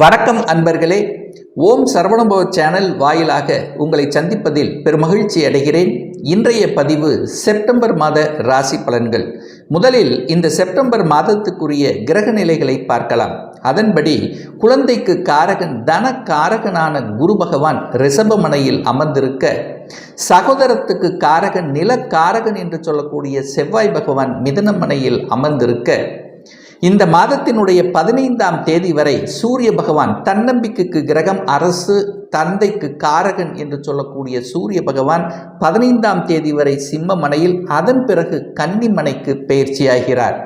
வணக்கம் அன்பர்களே. ஓம் சரவணபவ சேனல் வாயிலாக உங்களை சந்திப்பதில் பெருமகிழ்ச்சி அடைகிறேன். இன்றைய பதிவு செப்டம்பர் மாத ராசி பலன்கள். முதலில் இந்த செப்டம்பர் மாதத்துக்குரிய கிரக நிலைகளை பார்க்கலாம். அதன்படி குழந்தைக்கு காரகன் தன காரகனான குரு பகவான் ரிஷபமனையில் அமர்ந்திருக்க, சகோதரத்துக்கு காரகன் நிலக்காரகன் என்று சொல்லக்கூடிய செவ்வாய் பகவான் மிதுனமனையில் அமர்ந்திருக்க, இந்த மாதத்தினுடைய 15ஆம் தேதி வரை சூரிய பகவான் தன்னம்பிக்கைக்கு கிரகம், அரசு, தந்தைக்கு காரகன் என்று சொல்லக்கூடிய சூரிய பகவான் 15ஆம் தேதி வரை சிம்மமனையில், அதன் பிறகு கன்னிமனைக்கு பயிற்சியாகிறார்.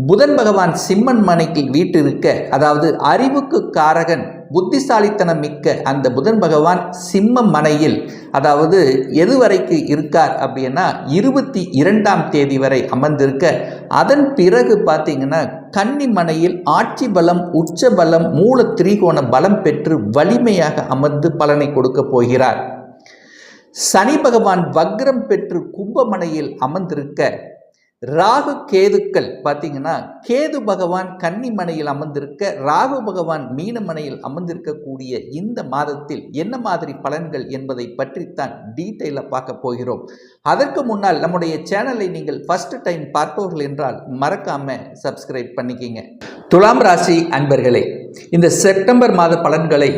புதன் பகவான் சிம்மன் மனைக்கு வீட்டிருக்க, அதாவது அறிவுக்கு காரகன், புத்திசாலித்தனம் மிக்க அந்த புதன் பகவான் சிம்ம மனையில், அதாவது எதுவரைக்கு இருக்கார் அப்படின்னா 22ஆம் தேதி வரை அமர்ந்திருக்க, அதன் பிறகு பார்த்தீங்கன்னா கன்னிமனையில் ஆட்சி பலம், உச்ச பலம், மூல திரிகோண பலம் பெற்று வலிமையாக அமர்ந்து பலனை கொடுக்க போகிறார். சனி பகவான் வக்ரம் பெற்று கும்பமனையில் அமர்ந்திருக்க, ராகு கேதுக்கள் பார்த்தீங்கன்னா கேது பகவான் கன்னிமனையில் அமர்ந்திருக்க, ராகு பகவான் மீனமனையில் அமர்ந்திருக்கக்கூடிய இந்த மாதத்தில் என்ன மாதிரி பலன்கள் என்பதை பற்றித்தான் டீட்டெயிலாக பார்க்க போகிறோம். அதற்கு முன்னால் நம்முடைய சேனலை நீங்கள் ஃபர்ஸ்ட் டைம் பார்ப்பவர்கள் என்றால் மறக்காம சப்ஸ்கிரைப் பண்ணிக்கிங்க. துலாம் ராசி அன்பர்களே, இந்த செப்டம்பர் மாத பலன்களை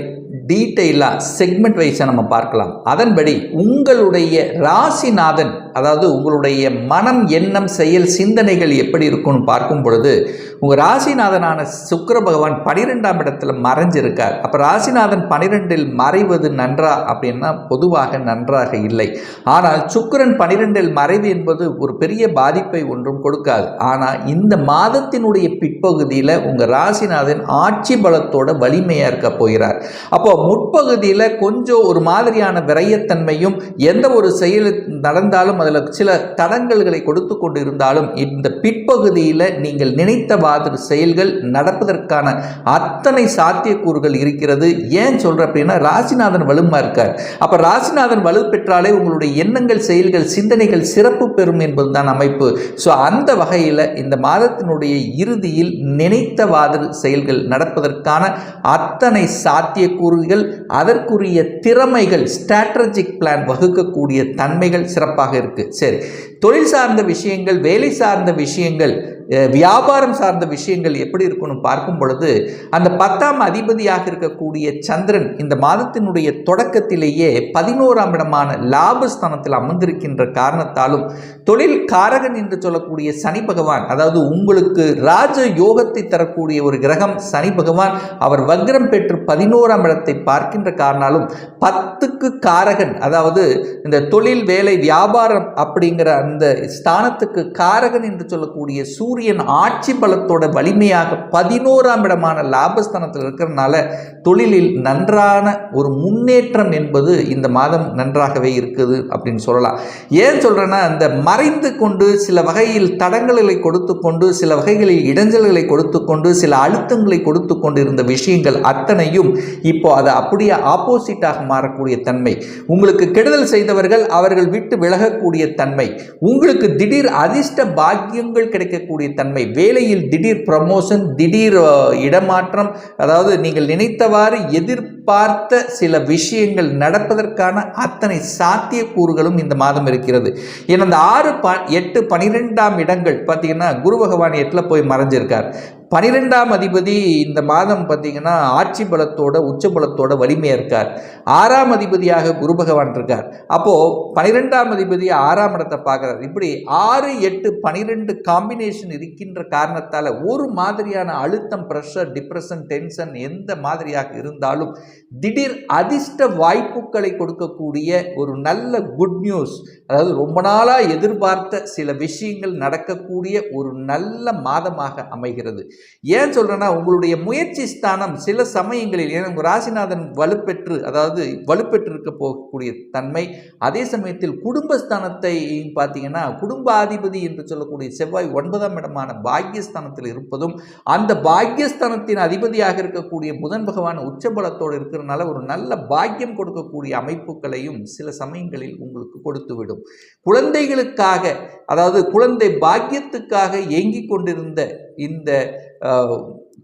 டீட்டெயிலாக செக்மெண்ட் வைஸாக நம்ம பார்க்கலாம். அதன்படி உங்களுடைய ராசிநாதன், அதாவது உங்களுடைய மனம், எண்ணம், செயல், சிந்தனைகள் எப்படி இருக்கும்னு பார்க்கும் பொழுது, உங்கள் ராசிநாதனான சுக்கிர பகவான் 12ஆம் இடத்துல மறைஞ்சிருக்கார். அப்போ ராசிநாதன் 12இல் மறைவது நன்றா அப்படின்னா பொதுவாக நன்றாக இல்லை. ஆனால் சுக்கிரன் 12இல் மறைவு என்பது ஒரு பெரிய பாதிப்பை ஒன்றும் கொடுக்காது. ஆனால் இந்த மாதத்தினுடைய பிற்பகுதியில் உங்கள் ராசிநாதன் ஆட்சி பலத்தோட வலிமையாக இருக்க போகிறார். அப்போ முற்பகுதியில் கொஞ்சம் ஒரு மாதிரியான விரயத்தன்மையும், எந்த ஒரு செயல் நடந்தாலும் அதில் சில தடங்கல்களை கொடுத்து கொண்டு இருந்தாலும், இந்த பிற்பகுதியில் நீங்கள் நினைத்த செயல்கள் நடப்பதற்கான அத்தனை சாத்தியக்கூறுகள் இருக்கிறது. ஏன் சொல்ற அப்படின்னா ராசிநாதன் வலுமா இருக்கார். அப்ப ராசிநாதன் வலு பெற்றாலே உங்களுடைய எண்ணங்கள், செயல்கள், சிந்தனைகள் சிறப்பு பெறும் என்பதுதான் அமைப்பு. ஸோ அந்த வகையில் இந்த மாதத்தினுடைய இறுதியில் நினைத்தவாறு செயல்கள் நடப்பதற்கான அத்தனை சாத்தியக்கூறுகள், அதற்குரிய திறமைகள், ஸ்ட்ராட்டஜிக் பிளான் வகுக்கக்கூடிய தன்மைகள் சிறப்பாக இருக்கு. சரி, தொழில் சார்ந்த விஷயங்கள், வேலை சார்ந்த விஷயங்கள், வியாபாரம் சார்ந்த விஷயங்கள் எப்படி இருக்கணும் பார்க்கும் பொழுது, அந்த 10ஆம் அதிபதியாக இருக்கக்கூடிய சந்திரன் இந்த மாதத்தினுடைய தொடக்கத்திலேயே 11ஆம் இடமான லாபஸ்தானத்தில் அமர்ந்திருக்கின்ற காரணத்தாலும், தொழில் காரகன் என்று சொல்லக்கூடிய சனி பகவான், அதாவது உங்களுக்கு ராஜ யோகத்தை தரக்கூடிய ஒரு கிரகம் சனி பகவான், அவர் வக்ரம் பெற்று 11ஆம் இடத்தை பார்க்கின்ற காரணாலும் 10க்கு காரகன், அதாவது இந்த தொழில், வேலை, வியாபாரம் அப்படிங்கிற அந்த ஸ்தானத்துக்கு காரகன் என்று சொல்லக்கூடிய சூரியன் ஆட்சி பலத்தோட வலிமையாக 11ஆம் இடமான லாபஸ்தானத்தில் இருக்கிறதுனால தொழிலில் நன்றான ஒரு முன்னேற்றம் என்பது இந்த மாதம் நன்றாகவே இருக்குது அப்படின்னு சொல்லலாம். ஏன் சொல்றேன்னா, அந்த மறைந்து கொண்டு சில வகையில் தடங்களை கொடுத்து கொண்டு, சில வகைகளில் இடைஞ்சல்களை கொடுத்து கொண்டு, சில அழுத்தங்களை கொடுத்து கொண்டு இருந்த விஷயங்கள் அத்தனையும் இப்போ அது அப்படியே ஆப்போசிட்டாக மாறக்கூடிய தன்மை, உங்களுக்கு கெடுதல் செய்தவர்கள் அவர்கள் விட்டு விலகக்கூடிய தன்மை, உங்களுக்கு திடீர் அதிர்ஷ்ட பாக்கியங்கள் கிடைக்கக்கூடிய தன்மை, வேலையில் திடீர் ப்ரமோஷன், திடீர் இடமாற்றம், அதாவது நீங்கள் நினைத்தவாறு எதிர்பார்த்த சில விஷயங்கள் நடப்பதற்கான அத்தனை சாத்தியக்கூறுகளும் இந்த மாதம் இருக்கிறது. ஏன்னா இந்த 6, 8, 12ஆம் இடங்கள் பார்த்தீங்கன்னா குரு பகவான் 8ல் போய் மறைஞ்சிருக்கார். 12ஆம் அதிபதி இந்த மாதம் பார்த்தீங்கன்னா ஆட்சி பலத்தோட, உச்ச பலத்தோட வலிமையாக இருக்கார். 6ஆம் அதிபதியாக குரு பகவான் இருக்கார். அப்போது 12ஆம் அதிபதி 6ஆம் இடத்தை பார்க்குறார். இப்படி 6, 8, 12 காம்பினேஷன் இருக்கின்ற காரணத்தால் ஒரு மாதிரியான அழுத்தம், ப்ரெஷர், டிப்ரெஷன், டென்ஷன் எந்த மாதிரியாக இருந்தாலும் திடீர் அதிர்ஷ்ட வாய்ப்புகளை கொடுக்கக்கூடிய ஒரு நல்ல குட் நியூஸ், அதாவது ரொம்ப நாளாக எதிர்பார்த்த சில விஷயங்கள் நடக்கக்கூடிய ஒரு நல்ல மாதமாக அமைகிறது. ஏன் சொல்றேன்னா, உங்களுடைய முயற்சி ஸ்தானம் சில சமயங்களில், ஏன்னா ராசிநாதன் வலுப்பெற்று, அதாவது வலுப்பெற்று இருக்க போகக்கூடிய தன்மை, அதே சமயத்தில் குடும்பஸ்தானத்தை பார்த்தீங்கன்னா குடும்பாதிபதி என்று சொல்லக்கூடிய செவ்வாய் 9ஆம் இடமான பாக்யஸ்தானத்தில் இருப்பதும், அந்த பாக்யஸ்தானத்தின் அதிபதியாக இருக்கக்கூடிய புதன் பகவான் உச்சபலத்தோடு இருக்கிறதுனால ஒரு நல்ல பாக்கியம் கொடுக்கக்கூடிய அமைப்புகளையும் சில சமயங்களில் உங்களுக்கு கொடுத்துவிடும். குழந்தைகளுக்காக, அதாவது குழந்தை பாக்கியத்துக்காக ஏங்கிக் கொண்டிருந்த இந்த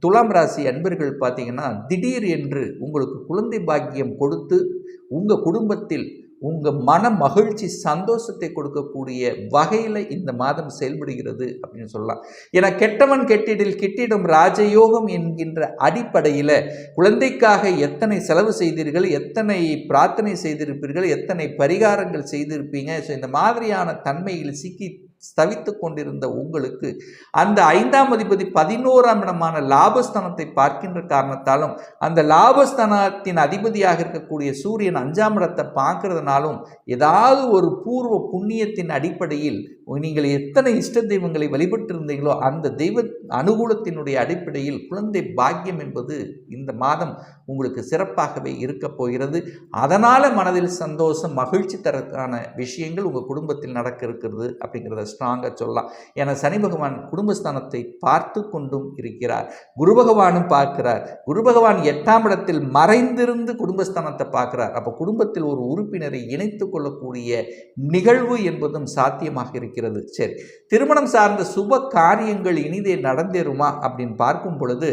துலாம் ராசி அன்பர்கள் பார்த்தீங்கன்னா திடீர் என்று உங்களுக்கு குழந்தை பாக்கியம் கொடுத்து உங்கள் குடும்பத்தில் உங்கள் மன மகிழ்ச்சி சந்தோஷத்தை கொடுக்கக்கூடிய வகையில் இந்த மாதம் செயல்படுகிறது அப்படின்னு சொல்லலாம். ஏன்னா கெட்டவன் கெட்டிடில் கிட்டிடும் ராஜயோகம் என்கின்ற அடிப்படையில் குழந்தைக்காக எத்தனை செலவு செய்தீர்கள், எத்தனை பிரார்த்தனை செய்திருப்பீர்கள், எத்தனை பரிகாரங்கள் செய்திருப்பீங்க. ஸோ இந்த மாதிரியான தன்மையில் சிக்கி தவித்து கொண்டிருந்த உங்களுக்கு அந்த 5ஆம் அதிபதி 11ஆம் இடமான லாபஸ்தானத்தை பார்க்கின்ற காரணத்தாலும் அந்த லாபஸ்தானத்தின் அதிபதியாக இருக்கக்கூடிய சூரியன் 5ஆம் இடத்தை பார்க்கறதுனாலும் ஏதாவது ஒரு பூர்வ புண்ணியத்தின் அடிப்படையில் நீங்கள் எத்தனை இஷ்ட தெய்வங்களை வழிபட்டு இருந்தீங்களோ அந்த தெய்வ அனுகூலத்தினுடைய அடிப்படையில் குழந்தை பாக்கியம் என்பது இந்த மாதம் உங்களுக்கு சிறப்பாகவே இருக்க போகிறது. அதனால் மனதில் சந்தோஷம் மகிழ்ச்சி தரக்கான விஷயங்கள் உங்கள் குடும்பத்தில் நடக்க இருக்கிறது அப்படிங்கிறத ஸ்ட்ராங்காக சொல்லலாம். ஏன்னா சனி பகவான் குடும்பஸ்தானத்தை பார்த்து கொண்டும் இருக்கிறார், குரு பகவானும் பார்க்கிறார். குரு பகவான் 8ஆம் இடத்தில் மறைந்திருந்து குடும்பஸ்தானத்தை பார்க்கிறார். அப்போ குடும்பத்தில் ஒரு உறுப்பினரை இணைத்து கொள்ளக்கூடிய நிகழ்வு என்பதும் சாத்தியமாக இருக்கிறது. சரி, திருமணம் சார்ந்த சுப காரியங்கள் இனிதே நடந்தேறுமா அப்படின்னு பார்க்கும் பொழுது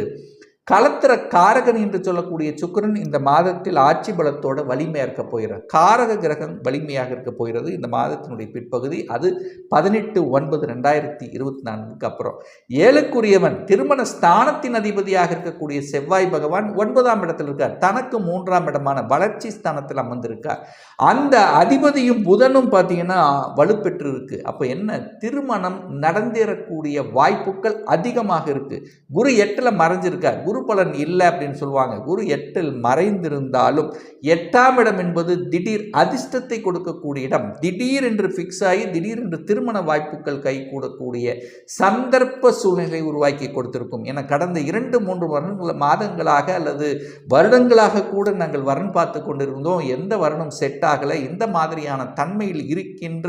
களத்திர காரகன் என்று சொல்லக்கூடிய சுக்கிரன் இந்த மாதத்தில் ஆட்சி பலத்தோட வலிமையாக இருக்க போகிறார். காரக கிரகம் வலிமையாக இருக்க போகிறது இந்த மாதத்தினுடைய பிற்பகுதி. அது 18/9/2024 அப்புறம். ஏழுக்குரியவன் திருமண ஸ்தானத்தின் அதிபதியாக இருக்கக்கூடிய செவ்வாய் பகவான் 9ஆம் இடத்தில் இருக்கார். தனக்கு 3ஆம் இடமான வளர்ச்சி ஸ்தானத்தில் அமர்ந்திருக்கார். அந்த அதிபதியும் புதனும் பார்த்தீங்கன்னா வலுப்பெற்று இருக்கு. அப்போ என்ன, திருமணம் நடந்தேறக்கூடிய வாய்ப்புகள் அதிகமாக இருக்கு. குரு 8ல் மறைஞ்சிருக்கார். குரு பலன் இல்லை அப்படின்னு சொல்லுவாங்க. குரு 8ல் மறைந்திருந்தாலும் 8ஆம் இடம் என்பது திடீர் அதிர்ஷ்டத்தை கொடுக்கக்கூடிய இடம். திடீர் என்று ஃபிக்ஸ் ஆகி திடீர் என்று திருமண வாய்ப்புகள் கை கூடக்கூடிய சந்தர்ப்ப சூழ்நிலை உருவாக்கி கொடுத்திருக்கும். என கடந்த 2-3 மாதங்களாக அல்லது வருடங்களாக கூட நாங்கள் வரன் பார்த்து கொண்டிருந்தோம். எந்த வருடம் செட் ஆகலை. இந்த மாதிரியான தன்மையில் இருக்கின்ற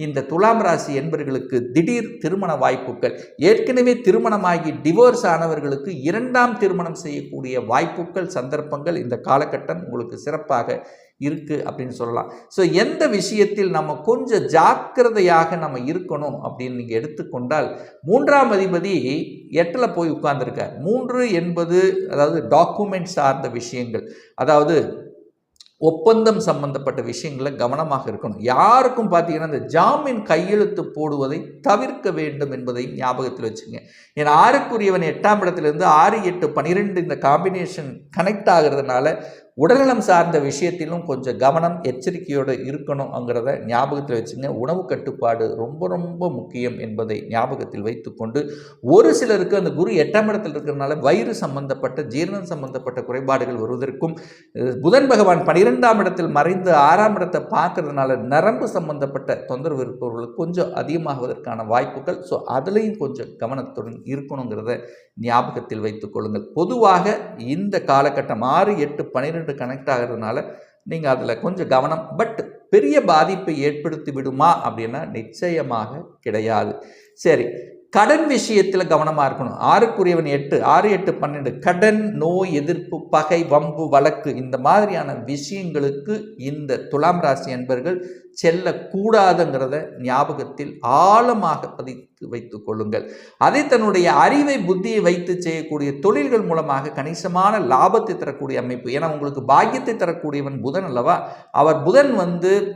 இந்த துலாம் ராசி என்பவர்களுக்கு திடீர் திருமண வாய்ப்புகள், ஏற்கனவே திருமணமாகி டிவோர்ஸ் ஆனவர்களுக்கு 2ஆம் திருமணம் செய்யக்கூடிய வாய்ப்புகள் சந்தர்ப்பங்கள் இந்த காலகட்டம் உங்களுக்கு சிறப்பாக இருக்கு அப்படின்னு சொல்லலாம். ஸோ எந்த விஷயத்தில் நம்ம கொஞ்சம் ஜாக்கிரதையாக நம்ம இருக்கணும் அப்படின்னு நீங்கள் எடுத்துக்கொண்டால் 3ஆம் அதிபதி 8ல் போய் உட்கார்ந்துருக்கார். 3 என்பது அதாவது டாக்குமெண்ட் சார்ந்த விஷயங்கள், அதாவது ஒப்பந்தம் சம்பந்தப்பட்ட விஷயங்களில் கவனமாக இருக்கணும். யாருக்கும் பார்த்தீங்கன்னா இந்த ஜாமீன் கையெழுத்து போடுவதை தவிர்க்க வேண்டும் என்பதையும் ஞாபகத்தில் வச்சுங்க. ஏன்னா 6க்குரியவன் 8ஆம் இடத்திலிருந்து 6, 8, 12 இந்த காம்பினேஷன் கனெக்ட் ஆகிறதுனால உடல்நலம் சார்ந்த விஷயத்திலும் கொஞ்சம் கவனம் எச்சரிக்கையோடு இருக்கணுங்கிறத ஞாபகத்தில் வச்சுங்க. உணவு கட்டுப்பாடு ரொம்ப ரொம்ப முக்கியம் என்பதை ஞாபகத்தில் வைத்துக்கொண்டு, ஒரு சிலருக்கு அந்த குரு 8ஆம் இடத்தில் இருக்கிறதுனால வயிறு சம்பந்தப்பட்ட ஜீரணம் சம்பந்தப்பட்ட குறைபாடுகள் வருவதற்கும், புதன் பகவான் 12ஆம் இடத்தில் மறைந்து 6ஆம் இடத்தை பார்க்கறதுனால நரம்பு சம்பந்தப்பட்ட தொந்தரவு இருப்பவர்களுக்கு கொஞ்சம் அதிகமாகுவதற்கான வாய்ப்புகள். ஸோ அதுலேயும் கொஞ்சம் கவனத்துடன் இருக்கணுங்கிறத ஞாபகத்தில் வைத்துக் கொள்ளுங்கள். பொதுவாக இந்த காலகட்டம் 6, 8, 12 கனெக்ட் ஆகிறதுனால நீங்கள் அதில் கொஞ்சம் கவனம். பட் பெரிய பாதிப்பை ஏற்படுத்தி விடுமா அப்படின்னா நிச்சயமாக கிடையாது. சரி, கடன் விஷயத்தில் கவனமாக இருக்கணும். 6க்குரியவன் 8, 6, 8, 12 கடன், நோய் எதிர்ப்பு, பகை, வம்பு, வழக்கு இந்த மாதிரியான விஷயங்களுக்கு இந்த துலாம் ராசி அன்பர்கள் செல்லக்கூடாதுங்கிறத ஞாபகத்தில் ஆழமாக பதித்து வைத்துக் கொள்ளுங்கள். அதை தன்னுடைய அறிவை புத்தியை வைத்து செய்யக்கூடிய தொழில்கள் மூலமாக கணிசமான லாபத்தை தரக்கூடிய அமைப்பு. ஏன்னா உங்களுக்கு பாக்கியத்தை தரக்கூடியவன் புதன் அல்லவா. அவர் புதன்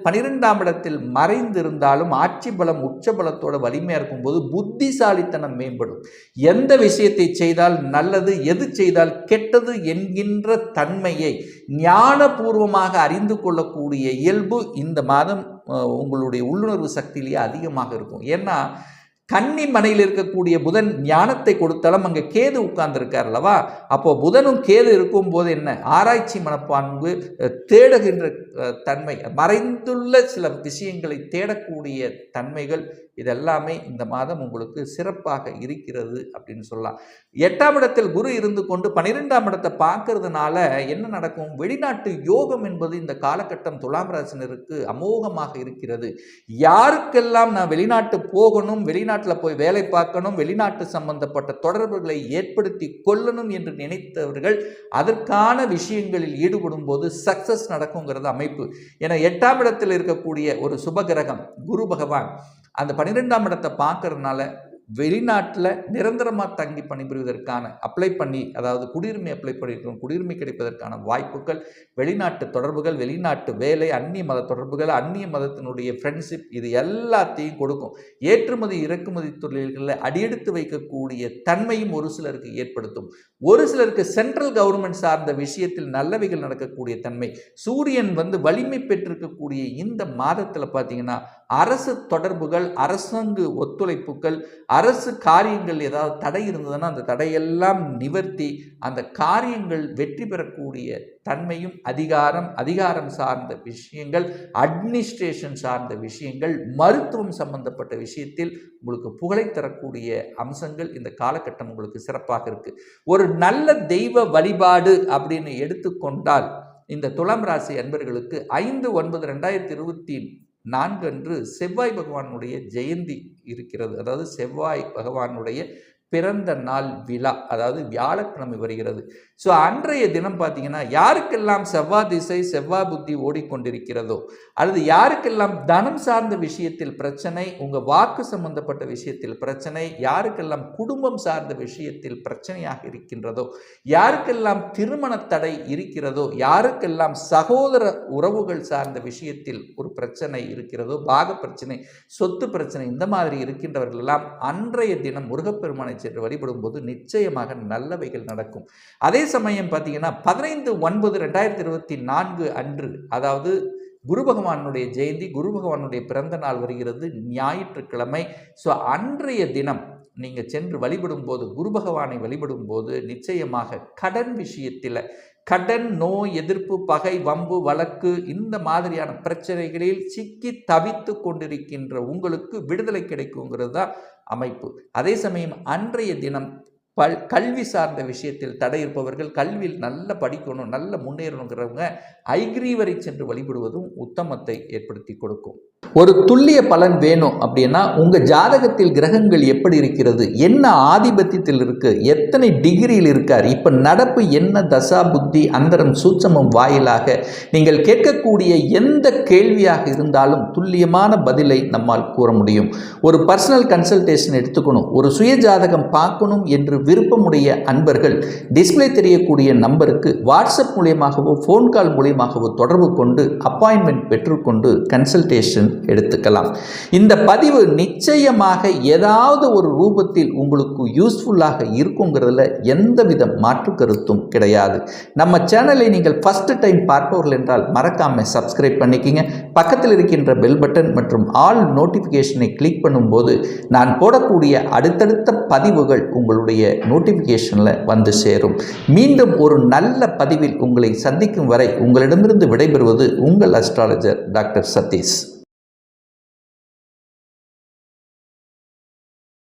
12ஆம் இடத்தில் மறைந்திருந்தாலும் ஆட்சி பலம் உச்ச பலத்தோட வலிமையாக இருக்கும்போது புத்திசாலித்தனம் மேம்படும். எந்த விஷயத்தை செய்தால் நல்லது, எது செய்தால் கெட்டது என்கின்ற தன்மையை ஞானபூர்வமாக அறிந்து கொள்ளக்கூடிய இயல்பு இந்த மாதம் உங்களுடைய உள்ளுணர்வு சக்தியிலேயே அதிகமாக இருக்கும். ஏன்னா கன்னி மனையில் இருக்கக்கூடிய புதன் ஞானத்தை கொடுத்தாலும் அங்கே கேது உட்கார்ந்துருக்கார் அல்லவா. அப்போ புதனும் கேது இருக்கும் போது என்ன, ஆராய்ச்சி மனப்பான்பு, தேடுகின்ற தன்மை, மறைந்துள்ள சில விஷயங்களை தேடக்கூடிய தன்மைகள், இதெல்லாமே இந்த மாதம் உங்களுக்கு சிறப்பாக இருக்கிறது அப்படின்னு சொல்லலாம். 8ஆம் இடத்தில் குரு இருந்து கொண்டு 12ஆம் இடத்தை பார்க்கறதுனால என்ன நடக்கும், வெளிநாட்டு யோகம் என்பது இந்த காலகட்டம் துலாம் ராசினருக்கு அமோகமாக இருக்கிறது. யாருக்கெல்லாம் நான் வெளிநாட்டு போகணும், வெளிநாட்டில் போய் வேலை பார்க்கணும், வெளிநாட்டு சம்பந்தப்பட்ட தொடர்புகளை ஏற்படுத்தி கொள்ளணும் என்று நினைத்தவர்கள் அதற்கான விஷயங்களில் ஈடுபடும் போது சக்சஸ் நடக்குங்கிறது அமைப்பு. ஏன்னா 8ஆம் இடத்தில் இருக்கக்கூடிய ஒரு சுபகிரகம் குரு பகவான் அந்த 12ஆம் இடத்தை பார்க்கறதுனால வெளிநாட்டில் நிரந்தரமாக தங்கி பணிபுரிவதற்கான அப்ளை பண்ணி, அதாவது குடியுரிமை அப்ளை பண்ணியிருக்கோம், குடியுரிமை கிடைப்பதற்கான வாய்ப்புகள், வெளிநாட்டு தொடர்புகள், வெளிநாட்டு வேலை, அந்நிய மத தொடர்புகள், அந்நிய மதத்தினுடைய ஃப்ரெண்ட்ஷிப், இது எல்லாத்தையும் கொடுக்கும். ஏற்றுமதி இறக்குமதி தொழில்களில் அடியெடுத்து வைக்கக்கூடிய தன்மையும் ஒரு சிலருக்கு ஏற்படுத்தும். ஒரு சிலருக்கு சென்ட்ரல் கவர்மெண்ட் சார்ந்த விஷயத்தில் நல்லவைகள் நடக்கக்கூடிய தன்மை. சூரியன் வலிமை பெற்றிருக்கக்கூடிய இந்த மாதத்தில் பார்த்தீங்கன்னா அரசு தொடர்புகள், அரசாங்க ஒத்துழைப்புகள், அரசு காரியங்கள் ஏதாவது தடை இருந்ததுன்னா அந்த தடையெல்லாம் நிவர்த்தி, அந்த காரியங்கள் வெற்றி பெறக்கூடிய தன்மையும், அதிகாரம் சார்ந்த விஷயங்கள், அட்மினிஸ்ட்ரேஷன் சார்ந்த விஷயங்கள், மருத்துவம் சம்பந்தப்பட்ட விஷயத்தில் உங்களுக்கு புகழை தரக்கூடிய அம்சங்கள் இந்த காலகட்டம் உங்களுக்கு சிறப்பாக இருக்கு. ஒரு நல்ல தெய்வ வழிபாடு அப்படின்னு எடுத்துக்கொண்டால் இந்த துலாம் ராசி அன்பர்களுக்கு 5/9/2024 அன்று செவ்வாய் பகவானுடைய ஜெயந்தி இருக்கிறது. அதாவது செவ்வாய் பகவானுடைய பிறந்த நாள் விழா, அதாவது வியாழக்கிழமை வருகிறது. ஸோ அன்றைய தினம் பார்த்தீங்கன்னா யாருக்கெல்லாம் செவ்வாய் திசை, செவ்வாய் புத்தி ஓடிக்கொண்டிருக்கிறதோ, அல்லது யாருக்கெல்லாம் தனம் சார்ந்த விஷயத்தில் பிரச்சனை, உங்கள் வாக்கு சம்பந்தப்பட்ட விஷயத்தில் பிரச்சனை, யாருக்கெல்லாம் குடும்பம் சார்ந்த விஷயத்தில் பிரச்சனையாக இருக்கின்றதோ, யாருக்கெல்லாம் திருமண தடை இருக்கிறதோ, யாருக்கெல்லாம் சகோதர உறவுகள் சார்ந்த விஷயத்தில் ஒரு பிரச்சனை இருக்கிறதோ, பாக பிரச்சனை, சொத்து பிரச்சனை, இந்த மாதிரி இருக்கின்றவர்கள் எல்லாம் அன்றைய தினம் முருகப்பெருமானை சென்று வழிபடும் போது நிச்சயமாக நல்லவைகள் நடக்கும். அதே சமயம் பார்த்தீங்கன்னா 15/9/2024 அன்று, அதாவது குரு பகவானுடைய ஜெயந்தி, குரு பகவானுடைய பிறந்த நாள் வருகிறது, ஞாயிற்றுக்கிழமை. ஸோ அன்றைய தினம் நீங்கள் சென்று வழிபடும் போது, குரு பகவானை வழிபடும் போது நிச்சயமாக கடன் விஷயத்தில், கடன், நோய் எதிர்ப்பு, பகை, வம்பு, வழக்கு, இந்த மாதிரியான பிரச்சனைகளில் சிக்கி தவித்து கொண்டிருக்கின்ற உங்களுக்கு விடுதலை கிடைக்குங்கிறது தான் அமைப்பு. அதே சமயம் அன்றைய தினம் கல்வி சார்ந்த விஷயத்தில் தடை இருப்பவர்கள், கல்வியில் நல்ல படிக்கணும், நல்ல முன்னேறணுங்கிறவங்க ஐகிரீவரை சென்று வழிபடுவதும் உத்தமத்தை ஏற்படுத்தி கொடுக்கும். ஒரு துல்லிய பலன் வேணும் அப்படின்னா உங்கள் ஜாதகத்தில் கிரகங்கள் எப்படி இருக்கிறது, என்ன ஆதிபத்தியத்தில் இருக்கு, எத்தனை டிகிரியில் இருக்கார், இப்போ நடப்பு என்ன தசா புத்தி அந்தரம் சூட்சமம் வாயிலாக நீங்கள் கேட்கக்கூடிய எந்த கேள்வியாக இருந்தாலும் துல்லியமான பதிலை நம்மால் கூற முடியும். ஒரு பர்சனல் கன்சல்டேஷன் எடுத்துக்கணும், ஒரு சுய ஜாதகம் பார்க்கணும் என்று விருப்பமுடைய அன்பர்கள் டிஸ்பிளே தெரியக்கூடிய நம்பருக்கு வாட்ஸ்அப் மூலியமாகவோ ஃபோன் கால் மூலியமாகவோ தொடர்பு கொண்டு அப்பாயின்மெண்ட் பெற்றுக்கொண்டு கன்சல்டேஷன் எடுத்துக்கலாம். இந்த பதிவு நிச்சயமாக ஏதாவது ஒரு ரூபத்தில் உங்களுக்கு யூஸ்ஃபுல்லாக இருக்குங்கிறதுல எந்தவித மாற்று கருத்தும் கிடையாது. நம்ம சேனலை நீங்கள் ஃபர்ஸ்ட் டைம் பார்ப்பவர்கள் என்றால் மறக்காம சப்ஸ்கிரைப் பண்ணிக்கிங்க. பக்கத்தில் இருக்கின்ற பெல் பட்டன் மற்றும் ஆல் நோட்டிஃபிகேஷனை கிளிக் பண்ணும்போது நான் போடக்கூடிய அடுத்தடுத்த பதிவுகள் உங்களுடைய நோட்டிஃபிகேஷனில் வந்து சேரும். மீண்டும் ஒரு நல்ல பதிவில் உங்களை சந்திக்கும் வரை உங்களிடமிருந்து விடைபெறுவது உங்கள் அஸ்ட்ராலஜர் டாக்டர் சதீஷ்.